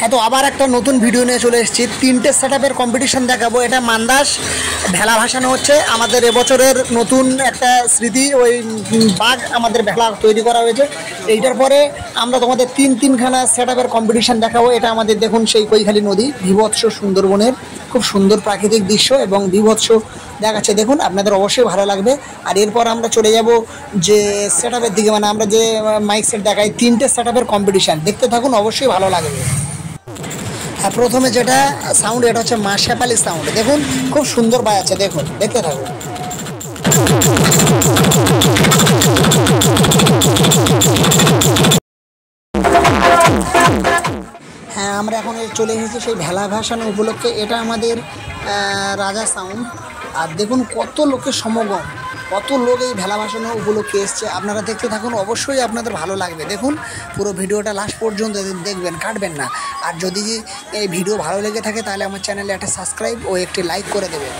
হ্যাঁ, তো আবার একটা নতুন ভিডিও নিয়ে চলে এসেছি। 3টে সেটআপের কম্পিটিশন দেখাবো। এটা মান্দাস ভেলা ভাসানো হচ্ছে। আমাদের এবছরের নতুন একটা স্মৃতি, ওই বাঘ আমাদের ভেলা তৈরি করা হয়েছে। এইটার পরে আমরা তোমাদের তিনখানা সেটআপের কম্পিটিশন দেখাবো। এটা আমাদের দেখুন সেই কৈখালী নদী, বিভৎস সুন্দরবনের খুব সুন্দর প্রাকৃতিক দৃশ্য এবং বিভৎস দেখাচ্ছে। দেখুন, আপনাদের অবশ্যই ভালো লাগবে। আর এরপর আমরা চলে যাব যে সেটআপের দিকে, মানে আমরা যে মাইক সেট দেখাই, 3টে সেটআপের কম্পিটিশান দেখতে থাকুন, অবশ্যই ভালো লাগবে। আর প্রথমে যেটা সাউন্ড, এটা হচ্ছে মা শেফালি সাউন্ড। দেখুন খুব সুন্দর বাজাচ্ছে, দেখুন, দেখতে থাকুন। হ্যাঁ, আমরা এখন চলে এসেছি সেই ভেলা ভাসানো উপলক্ষে। এটা আমাদের রাজা সাউন্ড। আর দেখুন কত লোকের সমাগম, কত লোক এই ভেলা ভাসানো উপলক্ষে এসছে। আপনারা দেখতে থাকুন, অবশ্যই আপনাদের ভালো লাগবে। দেখুন পুরো ভিডিওটা লাস্ট পর্যন্ত দেখবেন, কাটবেন না। আর যদি এই ভিডিও ভালো লেগে থাকে তাহলে আমার চ্যানেলে একটা সাবস্ক্রাইব ও একটি লাইক করে দেবেন।